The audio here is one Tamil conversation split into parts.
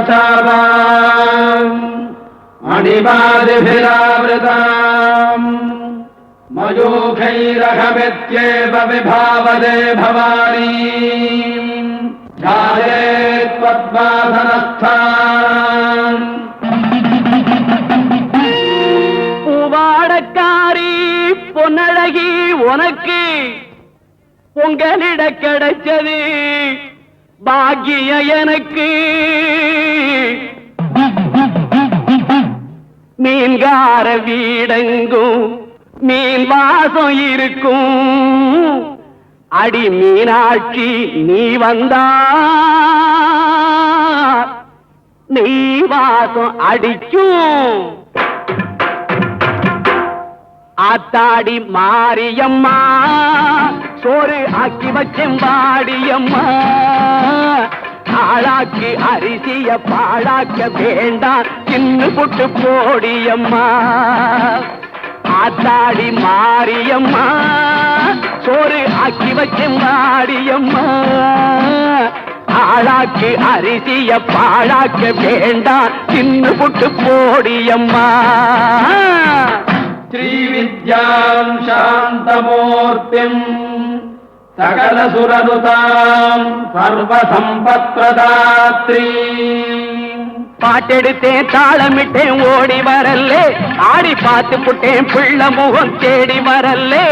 धृतपाशाङ्कुशपुष्पबाणचापाम् मणिमादिभिरावृताम् मयूखैरहमित्येव विभावदे भवानी ध्यायेत् पद्मासनस्थान् பூவாடக்காரி பொன்னழகி உனக்கு பொங்கலிட கிடைச்சது பாக்கிய எனக்கு மீன்கார வீடெங்கும் மீன் வாசம் இருக்கும் அடி மீனாட்சி நீ வந்தா நீ வாசம் அடிக்கும் ஆத்தாடி மாரியம்மா சோறு ஆக்கி வச்சேன் வாடியம்மா ஆளாக்கி அரிசிய பாழாக்க வேண்டாம் சின்ன புட்டு போடியம்மா ஆத்தாடி மாரியம்மா சோறு ஆக்கி வச்சேன் வாடியம்மா ஆளாக்கி அரிசிய பாழாக்க வேண்டாம் சின்ன புட்டு போடியம்மா श्रीविद्यां शान्तमूर्तिम् सकलसुरनुताम् सर्वसम्पत्प्रदात्री பாட்டெடுத்தேன் தாளமிட்டேன் ஓடி வரல்லே ஆடி பார்த்து புட்டேன் பிள்ளை முகம் தேடி வரல்லே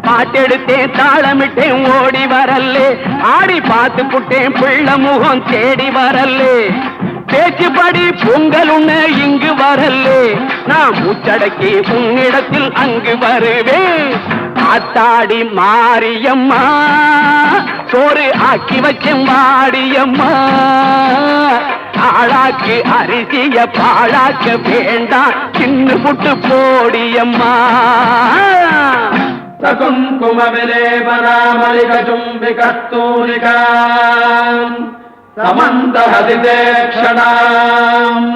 பாட்டெடுத்தேன் தாளமிட்டேன் ஓடி வரல்லே ஆடி பார்த்து புட்டேன் பிள்ளை முகம் தேடி வரல்லே பேச்சுப்படி பொங்கல் உண்ண இங்கு வரல்லே நான் மூச்சடக்கி உன்னிடத்தில் அங்கு வருவேன் ஆத்தாடி மாரியம்மா சோறு ஆக்கி வச்சேன் வாடியம்மா ஆளாக்கு அரிசிய பாழாக்க வேண்டாம் சின்ன புட்டு போடியம்மா சகுங்கும விலேபனாமலிக சும்பிகஸ்தூரிகா समन्तहदितेक्षणाम्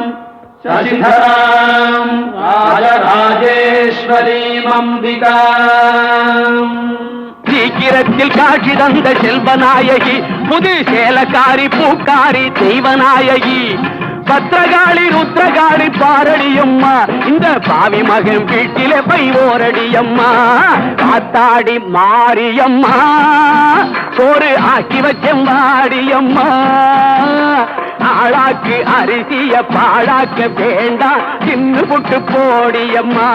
शशिधराम् राजराजेश्वरीमम्बिकाम् சீக்கிரத்தில் காட்சி தந்த செல்வநாயகி புது சேலக்காரி பூக்காரி தெய்வநாயகி பத்திரகாளி ருத்ரகாளி பாரடியம்மா இந்த பாவி மகன் வீட்டிலே பை ஓரடியம்மா காத்தாடி மாரியம்மா சோறு ஆக்கி வச்சேன் வாடியம்மா ஆளாக்கு அரிசிய பாழாக்க வேண்டாம் சின்ன புட்டு போடியம்மா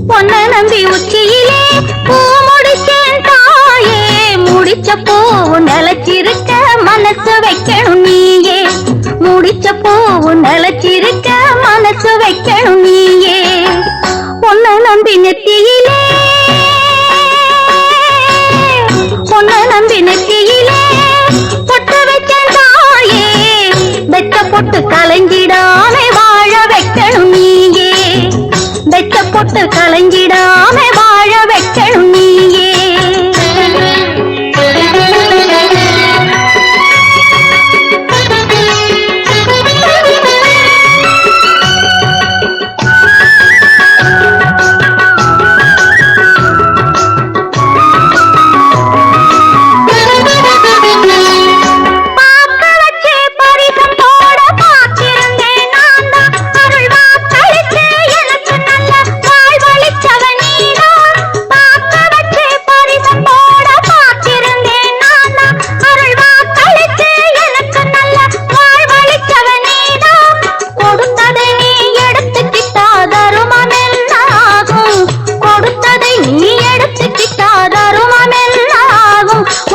பொன்ன நம்பி உச்சியிலே பூ முடிச்சேன் தாயே முடிச்ச பூவு நிலச்சிருக்க மனசு வைக்கணும் நீயே முடிச்ச பூவு நிலச்சிருக்க மனசு வைக்கணும் நீயே பொன்ன நம்பி நெத்தியிலே பொன்ன நம்பி நெத்தியிலே பொட்டு வச்சேன் தாயே வெட்ட பொட்டு கலைஞ்சிடாம வாழ வைக்கணும் நீயே வெட்ட பொட்டு கலைஞ்சிடாம வாழ வைக்கணும் நீயே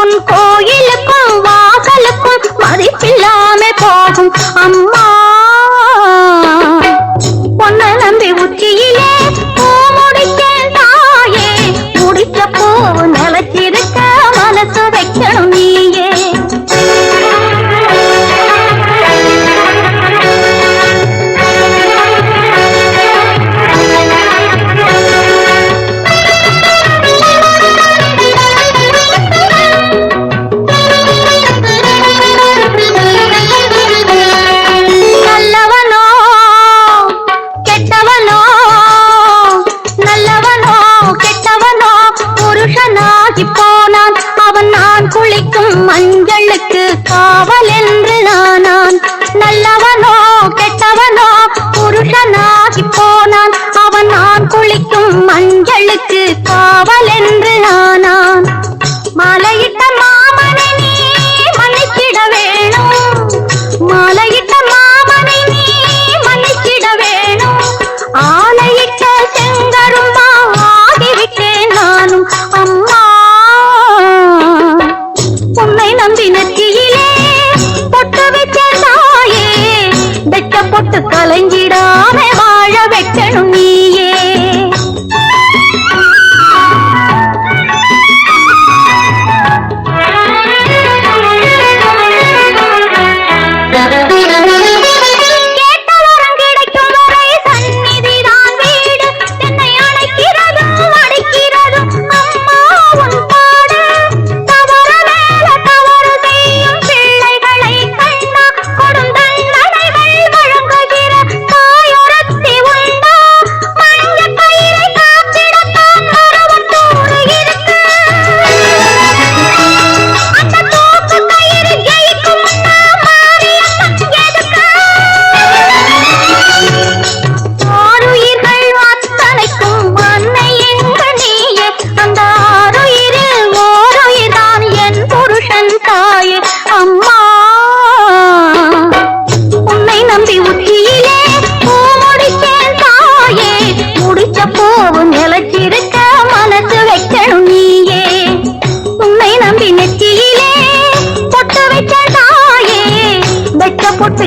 உன் கோயிலுக்கும் வாசல் படிப்பில்லாம போகும் அம்மா பொண்ண நம்பி உச்சியிலே பூ முடிச்சேன் தாயே முடிச்ச பூ நிலச்சிருக்க மனசு வைக்கணும் நீயே மஞ்சளுக்கு காவல் என்று நானான் நல்லவனோ கெட்டவனோ புருஷனாகி போனான் அவன் நான் குளிக்கும் மஞ்சளுக்கு காவல் என்று நானான் மாலையிட்ட மாமனை நீ மன்னிச்சிட வேணும் மாலையிட்ட மாமனை நீ மன்னிச்சிட வேணும் ஆலையிட்ட செங்கரும்பா ஆகிவிட்டேன் நானும் அம்மா உன்னை நம்பி நெற்றியிலே பொட்டு வச்ச தாயே வெட்ட பொட்டு கலைஞ்சிடாம வாழ வைக்கணும் நீயே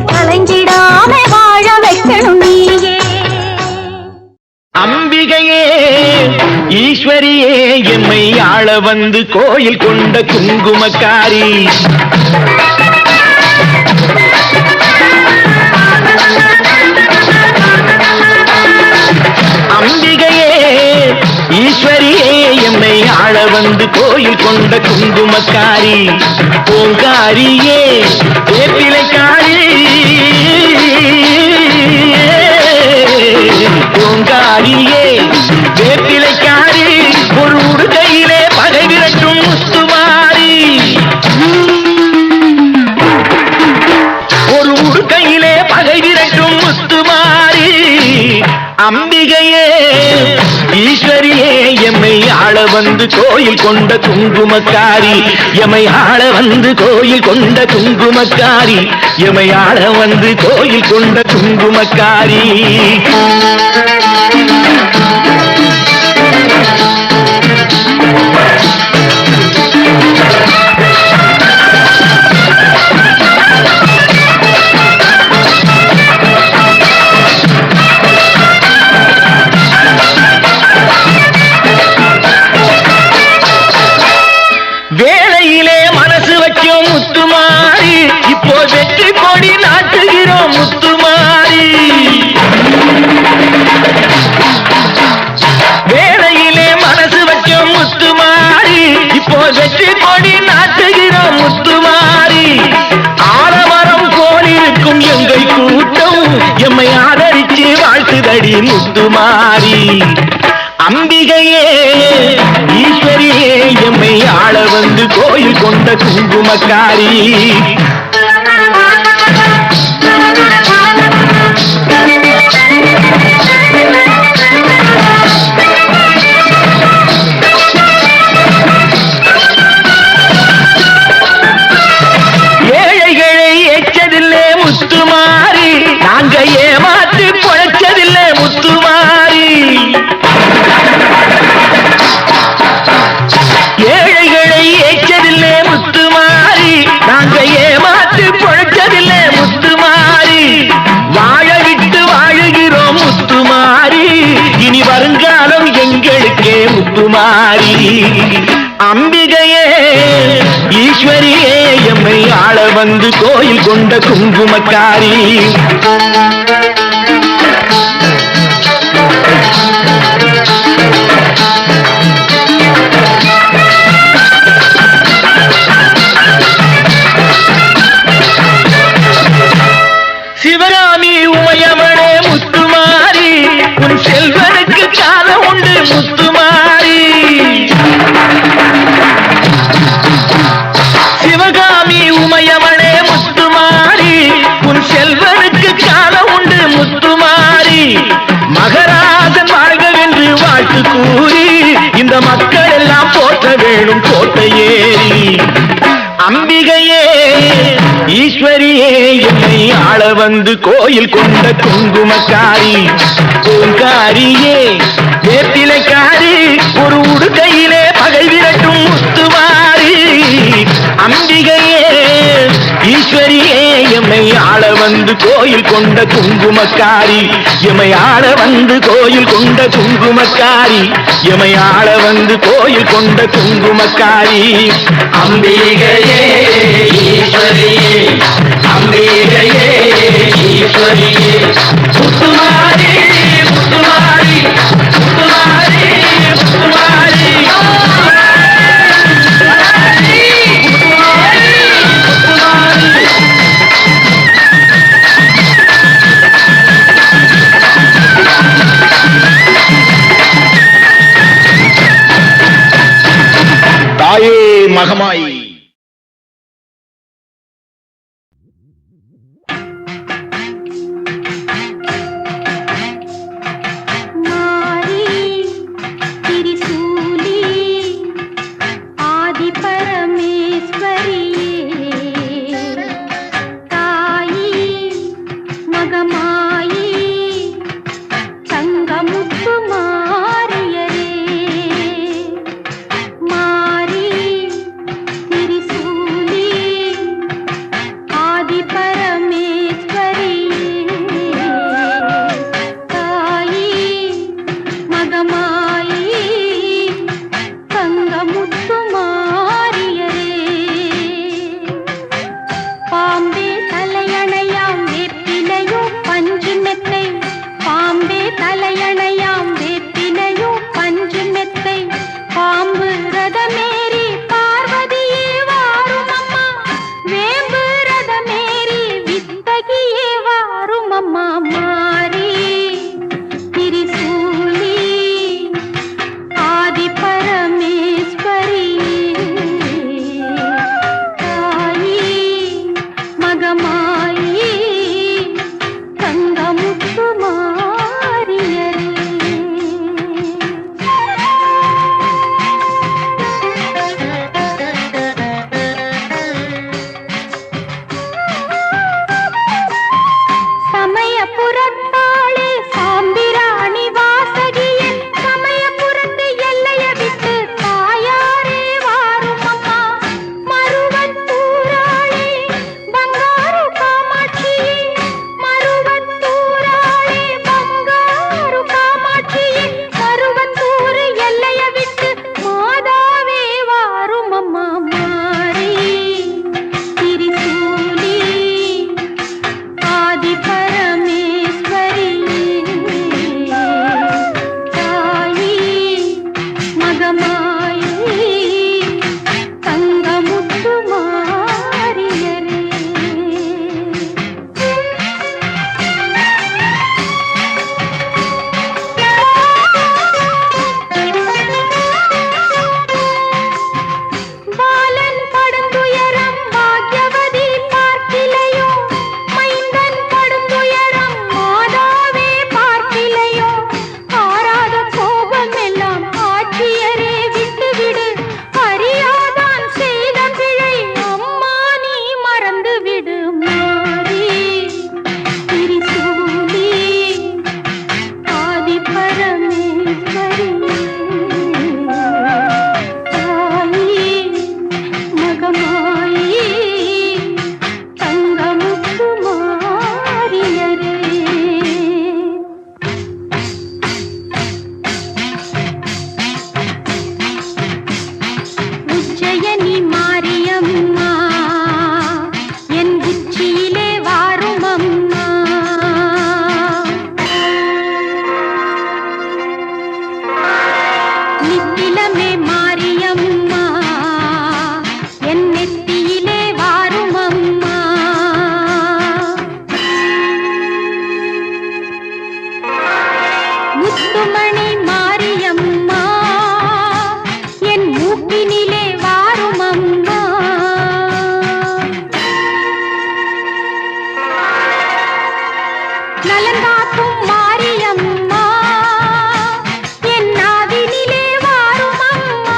கலைஞ்சிடாம வாழ வைக்கணும் நீயே அம்பிகையே ஈஸ்வரியே எம்மை ஆள வந்து கோயில் கொண்ட குங்குமக்காரி அம்பிகையே ஈஸ்வரியே எம்மை ஆள வந்து கோயில் கொண்ட குங்குமக்காரி பூங்காரியே வேப்பிலைக்காரி பூங்காரியே வேப்பிலைக்காரி ஒரு உடுக்கையிலே பகை விரட்டும் முத்துமாரி ஒரு உடுக்கையிலே பகை விரட்டும் முத்துமாரி அம்பிகையே ஈஸ்வரியே எம்மை ஆள வந்து கோயில் கொண்ட குங்குமக்காரி எம்மை ஆள வந்து கோயில் கொண்ட குங்குமக்காரி எம்மை ஆள வந்து கோயில் கொண்ட குங்குமக்காரி வேளையிலே மனசு வைக்கும் முத்துமாரி இப்போ வெற்றி கொடி நாட்டுகிறோம் முத்துமாரி வேளையிலே மனசு வைக்கும் முத்துமாரி இப்போ வெற்றி கொடி நாட்டுகிறோம் முத்துமாரி ஆலமரம் போலிருக்கும் எங்கள் கூட்டம் எம்மை ஆதரிச்சு வாழ்த்துதடி முத்துமாரி அம்பிகையே ஈஸ்வரியே எம்மை ஆள வந்து கோயில் கொண்ட குங்குமக்காரி ஏழைகளை ஏற்றதில்லை முத்துமாரி நாங்க ஏமாற்றி பொழைச்சதில்லை முத்துமாரி ஏழைகளை ஏற்றதில்லை முத்துமாரி நாங்க ஏமாற்றி பொழைச்சதில்லை ஈஸ்வரியே எம்மை ஆள வந்து கோயில் கொண்ட குங்குமக்காரி. சிவகாமி உமையவனே முத்துமாரி, உன் செல்வனுக்கு காலம் உண்டு முத்துமாரி. சிவகாமி உமையவனே முத்துமாரி, உன் செல்வனுக்கு காலம் உண்டு முத்துமாரி. மகராஜன் வாழ்கவென்று வாழ்த்து கூறி இந்த மக்கள் எல்லாம் போற்ற வேணும் கோட்டையேறி. அம்பிகையே ஈஸ்வரியே என்னை ஆள வந்து கோயில் கொண்ட குங்குமக்காரி. பூங்காரியே வேப்பிலைக்காரி, ஒரு உடுக்கையிலே பகை விரட்டும் முத்துமாரி. அம்பிகையே ஈஸ்வரியே எம்மை ஆள வந்து கோயில் கொண்ட குங்குமக்காரி. எமை ஆள வந்து கோயில் கொண்ட குங்குமக்காரி. எமை ஆள வந்து கோயில் கொண்ட குங்குமக்காரி. அம்பிகையே ஈஸ்வரியே, அம்பிகையே ஈஸ்வரியே, முத்துமாரி முத்துமாரி முத்துமாரி முத்துமாரி. தாயே மகமாய். நெத்தியிலே வாரும் அம்மா. முத்துமணி மாரியம்மா என் மூக்கினிலே வாரும் அம்மா. நலங்காக்கும் மாரியம்மா என் நாவினிலே வாரும் அம்மா.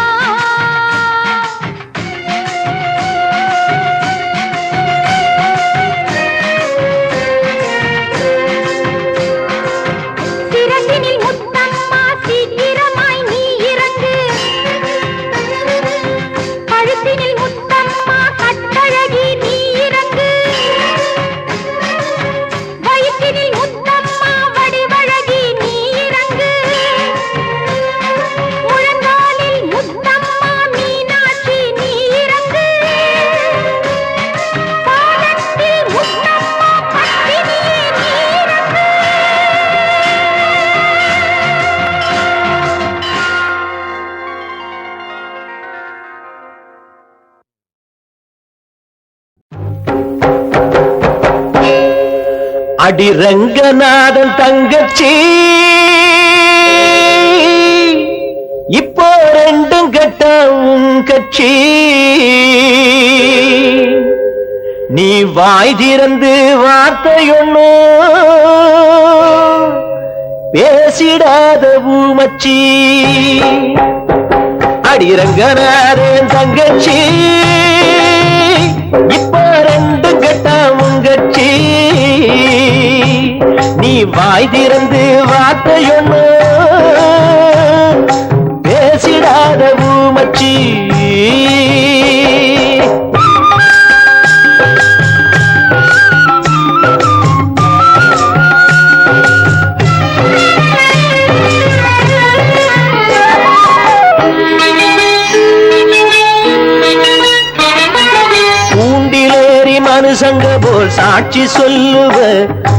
சிரசினில் முத்தம்மா சீக்கிரமாய் நீ இறங்கு. கழுத்தினில் முத்தம்மா கட்டழகி நீ இறங்கு. வயிற்றினில் முத்தம்மா வடிவழகி நீ இறங்கு. முழங்காலில் முத்தம்மா மீனாட்சி நீ இறங்கு. பாதத்தில் முத்தம்மா பத்தினியே நீ இறங்கு. அடி ரங்கநாதன் தங்கச்சி இப்போ ரெண்டும் கட்ட உன் கட்சி. நீ வாய் திறந்து வார்த்தையொன்னு பேசிடாத பூமச்சி. அடி ரங்கநாதன் தங்கச்சி இப்போ ரெண்டும் கட்ட உன் கட்சி. நீ வாய் திறந்து வார்த்தையொன்னு பேசிடாத பூமச்சி. கூண்டிலேறி மனுஷங்க போல் சாட்சி சொல்லுவ.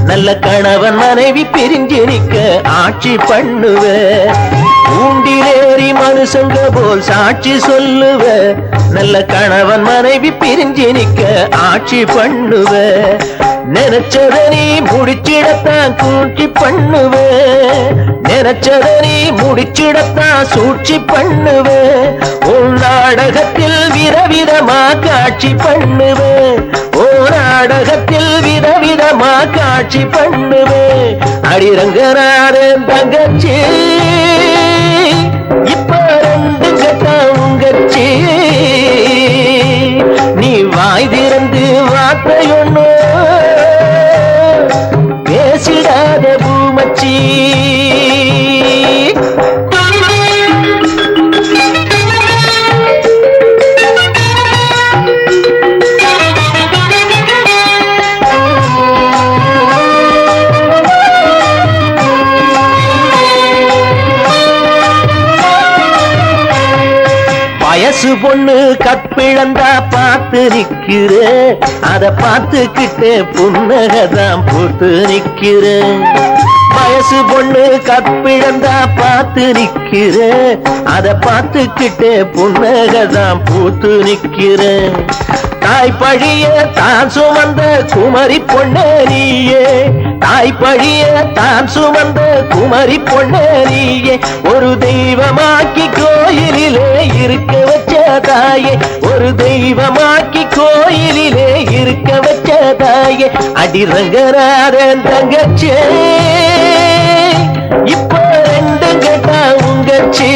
நல்ல கணவன் மனைவி பிரிஞ்சு நிக்க ஆட்சி பண்ணுவ. கூண்டிலேறி மனுஷங்க போல் சாட்சி சொல்லுவ. நல்ல கணவன் மனைவி பிரிஞ்சு நிக்க ஆட்சி பண்ணுவ. நினைச்சத நீ முடிச்சிடத்தான் சூழ்ச்சி பண்ணுவ. நினைச்சத நீ முடிச்சிடத்தான் சூழ்ச்சி பண்ணுவ. உன் நாடகத்தில் விதவிதமா காட்சி பண்ணுவ. ஓ நாடகத்தில் விதவிதமா காட்சி பண்ணுவ. அடிரங்கநாதன் தங்கச்சி இப்ப ரெண்டு கட்டா உங்கச்சி. நீ வாய் திறந்து வார்த்தையொன்னு பேசிடாத பூமச்சி. வயசு பொண்ணு கப்பிழந்தா பார்த்து நிக்கிற. அத பார்த்துக்கிட்டு புன்னகதான் பூத்து நிக்கிற. வயசு பொண்ணு கப்பிழந்தா பார்த்து நிக்கிற. அத பார்த்துக்கிட்டு புன்னகதான் பூத்து நிக்கிற. தாய் பழிய தான் சுமந்த குமரி பொண்ணே நீயே. தாய் பழிய தான் சுமந்த குமரி பொண்ணே நீயே. ஒரு தெய்வமாக்கி கோயிலிலே இருக்க வச்ச தாயே. ஒரு தெய்வமாக்கி கோயிலிலே இருக்க வச்ச தாயே. அடிரங்கநாதன் தங்கச்சி இப்போ ரெண்டு கேட்டா உங்கச்சி.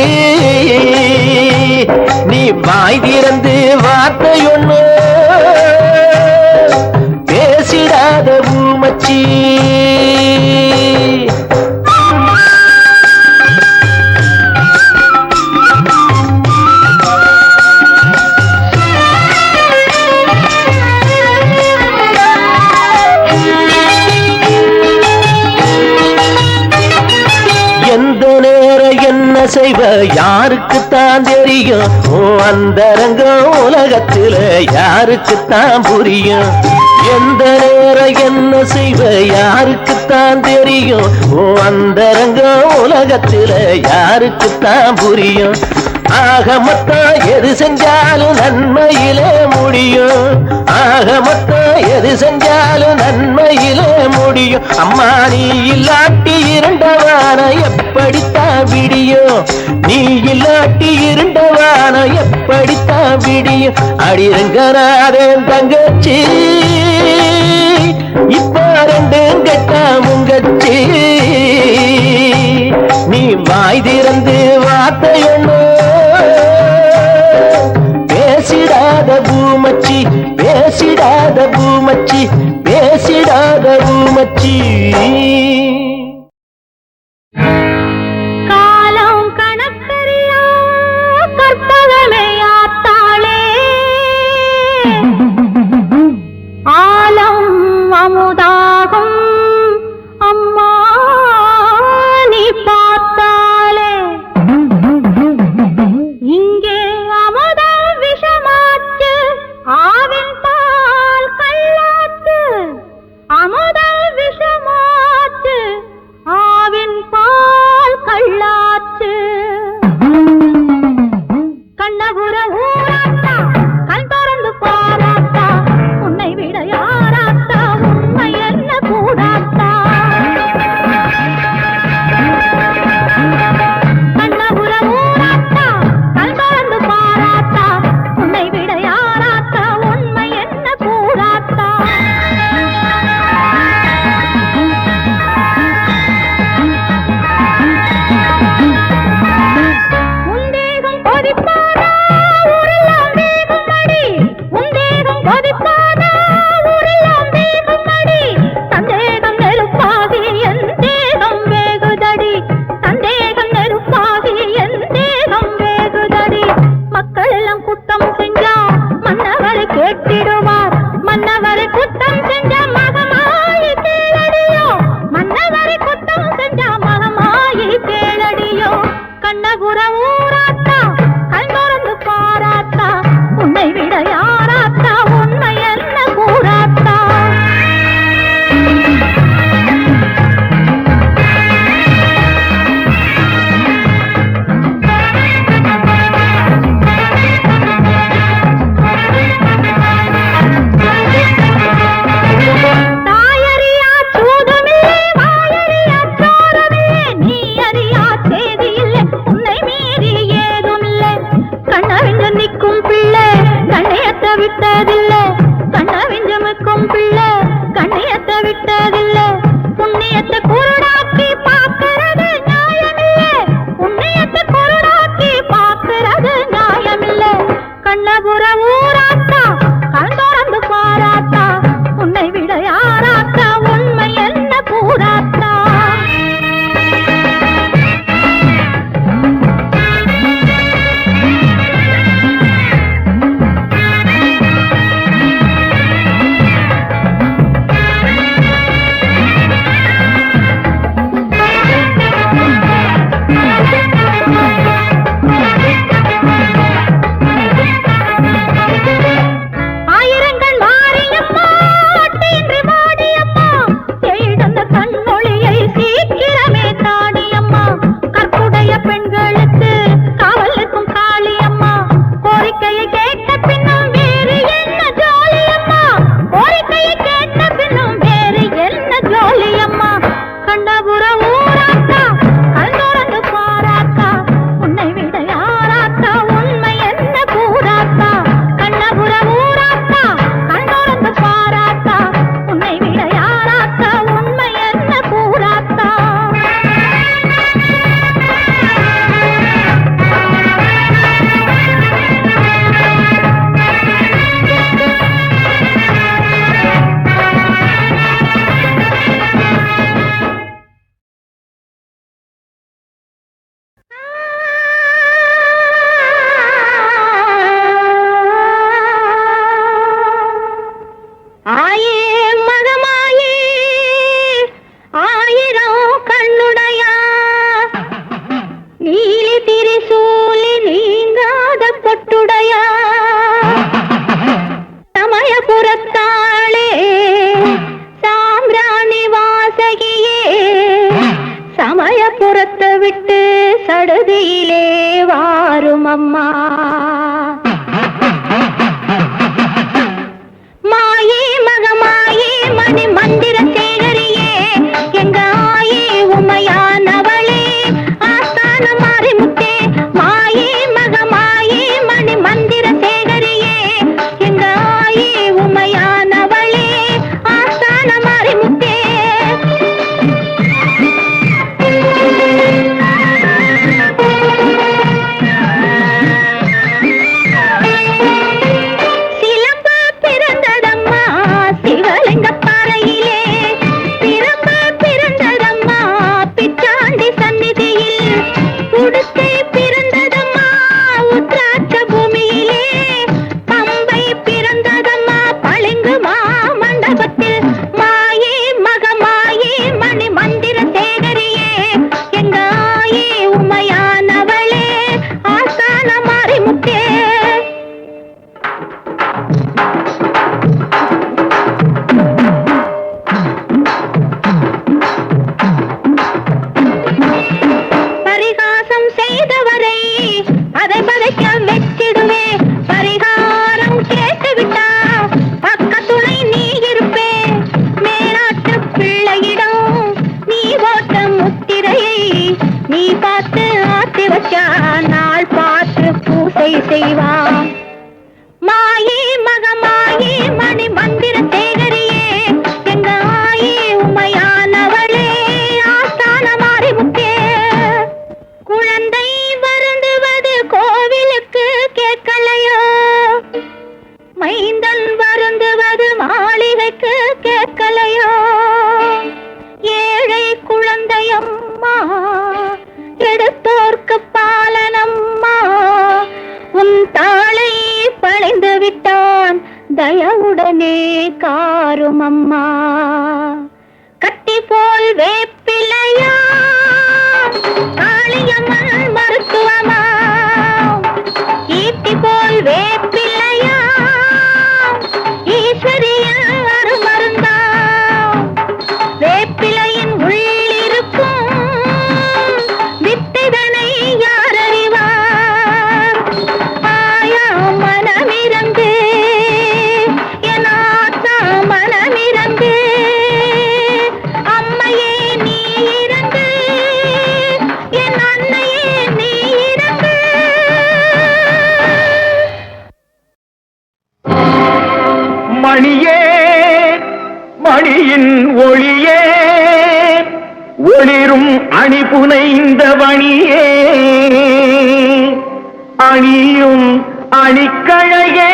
நீ வாய் திறந்து வார்த்தையொன்னு பேசிடாத பூமச்சி. எந்த நேரம் என்ன செய்வ யாருக்குத்தான் தெரியும். ஓ அந்தரங்கம் உலகத்துல யாருக்குத்தான் புரியும். எந்த நேரம் என்ன செய்வ யாருக்குத்தான் தெரியும். ஓ அந்தரங்கம் உலகத்துல யாருக்குத்தான் புரியும். ஆக மொத்தம் எது செஞ்சாலும் நன்மையிலே முடியும். ஆக மொத்தம் எது செஞ்சாலும் நன்மையிலே முடியும். அம்மா நீ இல்லாட்டி இருண்டவான எப்படித்தான் விடியும்? நீ இல்லாட்டி இருண்டவான எப்படித்தான் விடியும்? அடிரங்கனாரேன் தங்கச்சி இப்ப ரெண்டும் கெட்டா முங்கச்சி. நீ வாய் திறந்து வார்த்தையொன்னு பேசிடாத பூமச்சி, பேசிடாத பூமச்சி, பேசிடாத பூமச்சி. காலம் கணக்கறியா கற்பகமே ஆத்தாளே, ஆலம் அமுதாகும் அம்மா நீ பார்த்தாலே. இங்கே அமுதம் விஷமாச்சு, ஆவின் பால் கள்ளாச்சு. அமுதம் விஷமாச்சு, ஆவின் பால் கள்ளாச்சு. கண்ணபுர ஊராத்தா கண் திறந்து பாராத்தா, உன்னை விட யாராத்தா உண்மை என்ன கூடாத்தா. கண்ணபுர ஊராத்தா கண் திறந்து பாராத்தா, உன்னை விட யாராத்தா உண்மை என்ன கூடாத்தா. உந்தேகம் கொதிப்பாதா ஊரெல்லாம் வேகும் அடி, உந்தேகம் கொதிப்பாதா ஊரெல்லாம் வேகும் அடி. சந்தேகம் நெருப்பாகி என் தேகம் வேகுதடி, சந்தேகம் நெருப்பாகி என் தேகம் வேகுதடி. மக்கள் எல்லாம் குத்தம் செஞ்சா மன்னவரை கேட்டிடுவார், மன்னவரை குத்தம் செஞ்சா மகமாயி கேளடியோ, மன்னவரை குத்தம் செஞ்சா மகமாயி கேளடியோ. கண்ணபுர ஊராத்தா கண் திறந்து பாராத்தா, உன்னை விட யாராத்தா உண்மை என்ன கூறாத்தா. தாயறியா சூதுமில்லை, வாயறியா சோரமில்லை, நீ அறியா செய்தியில்லை, உன்னை மீறி ஏதுமில்லை. கண்ணவிஞ்சு நிற்கும் பிள்ளை கண்ணியத்தை விட்டதில்லை, கண்ணவிஞ்சு மிக்கும் பிள்ளை கண்ணியத்தை விட்டதில்லை. புண்ணியத்தை குருடாக்கி பார்க்கிறது நியாயமில்லை, புண்ணியத்தை குருடாக்கி பார்க்கிறது நியாயமில்லை. கண்ணபுர ஊராத்தா கண் திறந்து பாராத்தா, உன்னை விட யாராத்தா உண்மை என்ன கூறாத்தா. இறைவா. மாயே மகமாயே மணி மந்திர சேகரியே, எங்க ஆயே உமையானவளே, ஆஸ்தான மாறிமுத்தே. குழந்தை வருந்துவது கோவிலுக்கு கேட்கலையோ, மைந்தன் வருந்துவது மாளிகைக்கு கேட்கலையோ. ஏழை குழந்தையம்மா, எடுத்தோர்க்கு பாலனம்மா, உன் தாளை பழைந்து விட்டான், தயவுடனே காரும் அம்மா. கட்டி போல் வேப்பிலையா, காளியம்மன் மருத்துவமா, ஈட்டி போல் வேப்பிலையா, ஈஸ்வரியின் அருமருந்தா. வேப்பிலையின் உள்ளிருக்கும் வித்தைதனை யார் அறிவார்? ஆயா மனமிரங்கு, என் ஆத்தா மனமிரங்கு, அம்மையே நீ இறங்கு, என் அன்னையே நீ இறங்கு. மணியே மணியின் ஒளியே, ஒளிரும் அணி புனைந்த வணியே, அணியும் அணிக்கழையே,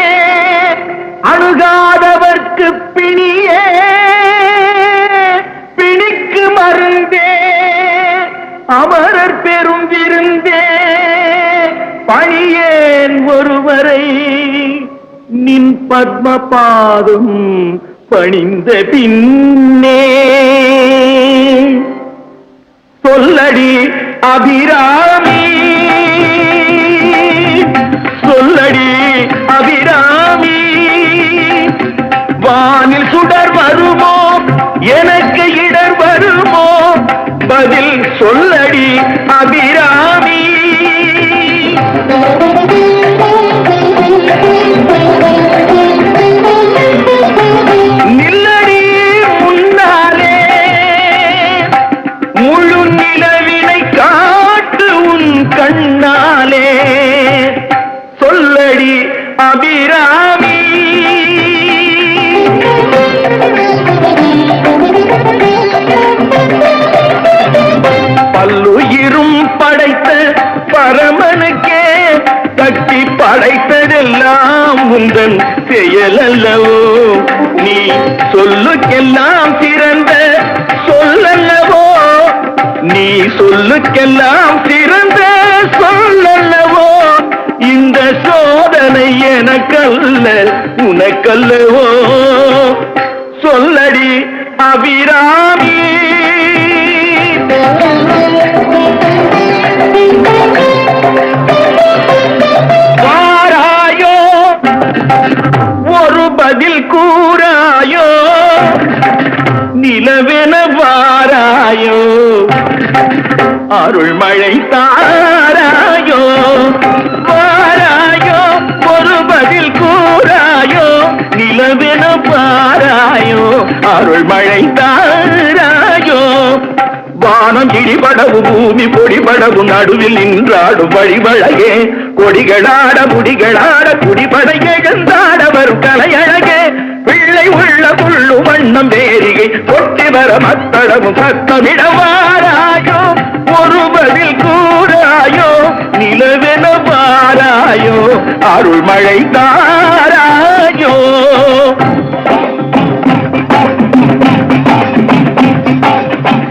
அணுகாதவர்க்கு பிணியே, பிணிக்கு மருந்தே, அமரர் பெரும் விருந்தே, பணியேன் ஒருவரை நின் பத்ம பாதம் பணிந்த பின்னே. சொல்லடி அபிராமி, சொல்லடி அபிராமி, வானில் சுடர் வருமோ, எனக்கு இடர் வருமோ, பதில் சொல்லடி அபிராமி. நில்லடி முன்னாலே, முழு நிலவினை காட்டு உன் கண்ணாலே, சொல்லடி அபிராமி. பல்லுயிரும் படைத்த பரமனுக்கே கட்டி படைத்ததெல்லாம் உந்தன் செயலல்லவோ, நீ சொல்லுக்கெல்லாம் சிறந்த சொல்லல்லவோ, நீ சொல்லுக்கெல்லாம் சிறந்த சொல்லல்லவோ. இந்த சோதனை எனக்கல்ல உனக்கல்லவோ, சொல்லடி அபிராமி. வாராயோ ஒரு பதில் கூறாயோ, நிலவென வாராயோ, அருள்மழை தாராயோ. வாராயோ ஒரு பதில் கூறாயோ, நிலவென வாராயோ, அருள்மழை தாராயோ. வானம் இடிபடவும் பூமி பொடிபடவும் நடுவில் நின்றாடும் வழிவழகே, கொடிகளாட முடிகளாட குடிபட எழுந்தாட வரும் கலையழகே. பிள்ளை உள்ள புள்ளு வண்ணம் வேரிகை கொட்டி வர மத்தளமும் சத்தமிடவாராயோ, ஒரு பதில் கூறாயோ, நிலவென வாராயோ, அருள்மழை தாராயோ.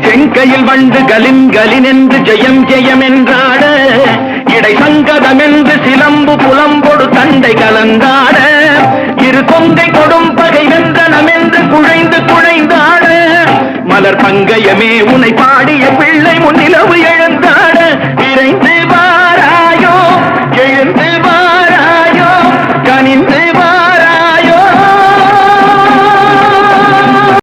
செங்கையில் வண்டு கலின் கலின் என்று ஜெயம் ஜெயம் என்றாட, இடை சங்கதம் என்று சிலம்பு புலம்பொடு தண்டை கலந்தாட, இரு கொங்கை கொடும் பகை வென்றனம் என்று குழைந்து குழைந்தாட, மலர் பங்கயமே உனை பாடிய பிள்ளை முன்னிலவு